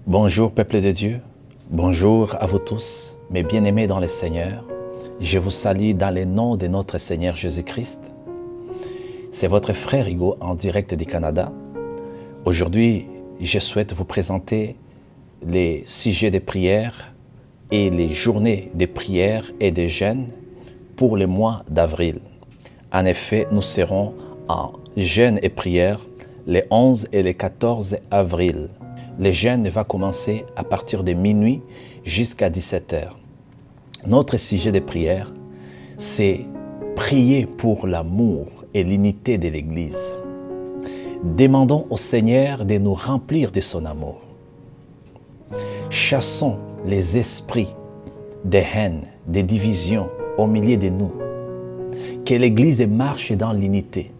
Bonjour peuple de Dieu, bonjour à vous tous, mes bien-aimés dans le Seigneur. Je vous salue dans le nom de notre Seigneur Jésus-Christ. C'est votre frère Hugo en direct du Canada. Aujourd'hui, je souhaite vous présenter les sujets de prière et les journées de prière et de jeûne pour le mois d'avril. En effet, nous serons en jeûne et prière les 11 et les 14 avril. Le jeûne va commencer à partir de minuit jusqu'à 17h. Notre sujet de prière, c'est prier pour l'amour et l'unité de l'Église. Demandons au Seigneur de nous remplir de son amour. Chassons les esprits de haine, de division au milieu de nous. Que l'Église marche dans l'unité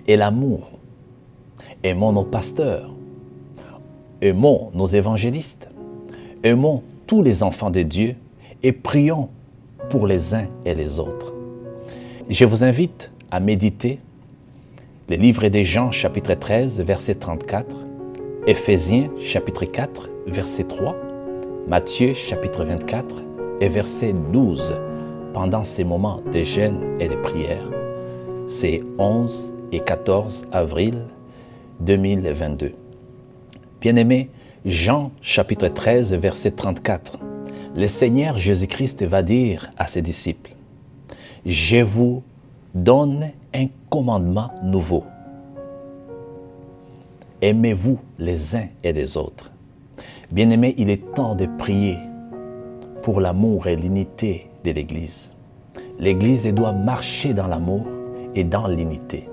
et l'amour. Aimons nos pasteurs. Aimons nos évangélistes, aimons tous les enfants de Dieu et prions pour les uns et les autres. Je vous invite à méditer le livre de Jean chapitre 13 verset 34, Éphésiens chapitre 4 verset 3, Matthieu chapitre 24 et verset 12 pendant ces moments de jeûne et de prière. C'est 11 et 14 avril 2022. Bien-aimé, Jean chapitre 13, verset 34, le Seigneur Jésus-Christ va dire à ses disciples, « Je vous donne un commandement nouveau. Aimez-vous les uns et les autres. » Bien-aimé, il est temps de prier pour l'amour et l'unité de l'Église. L'Église doit marcher dans l'amour et dans l'unité,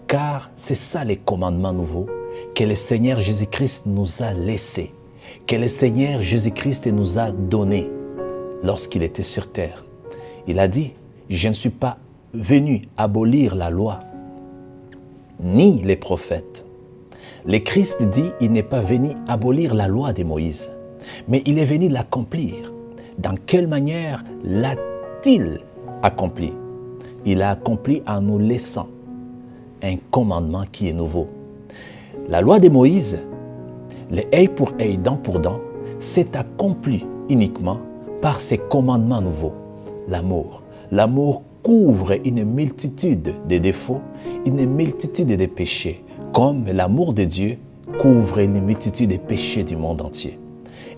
car c'est ça les commandements nouveaux que le Seigneur Jésus-Christ nous a laissé, que le Seigneur Jésus-Christ nous a donné lorsqu'il était sur terre. Il a dit, je ne suis pas venu abolir la loi, ni les prophètes. Le Christ dit, il n'est pas venu abolir la loi de Moïse, mais il est venu l'accomplir. Dans quelle manière l'a-t-il accompli? Il a accompli en nous laissant un commandement qui est nouveau. La loi de Moïse, le œil pour œil, dent pour dent, s'est accomplie uniquement par ces commandements nouveaux. L'amour. L'amour couvre une multitude de défauts, une multitude de péchés, comme l'amour de Dieu couvre une multitude de péchés du monde entier.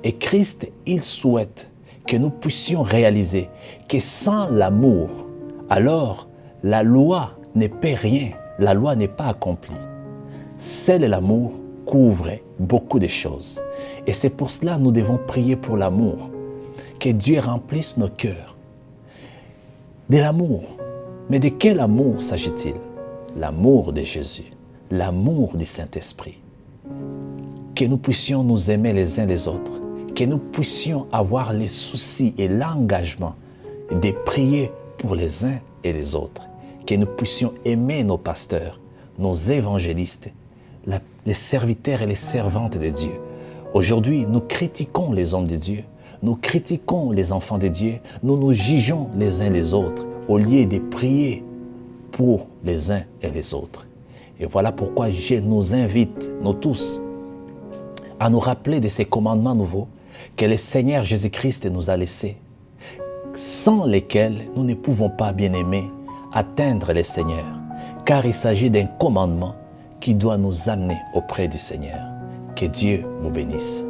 Et Christ, il souhaite que nous puissions réaliser que sans l'amour, alors la loi ne peut rien, la loi n'est pas accomplie. Seul l'amour couvre beaucoup de choses. Et c'est pour cela que nous devons prier pour l'amour. Que Dieu remplisse nos cœurs. De l'amour. Mais de quel amour s'agit-il? L'amour de Jésus. L'amour du Saint-Esprit. Que nous puissions nous aimer les uns les autres. Que nous puissions avoir les soucis et l'engagement de prier pour les uns et les autres. Que nous puissions aimer nos pasteurs, nos évangélistes, les serviteurs et les servantes de Dieu. Aujourd'hui, nous critiquons les hommes de Dieu, nous critiquons les enfants de Dieu, nous nous jugeons les uns les autres au lieu de prier pour les uns et les autres. Et voilà pourquoi je nous invite, nous tous, à nous rappeler de ces commandements nouveaux que le Seigneur Jésus-Christ nous a laissés, sans lesquels nous ne pouvons pas, bien-aimés, atteindre le Seigneur, car il s'agit d'un commandement qui doit nous amener auprès du Seigneur. Que Dieu vous bénisse.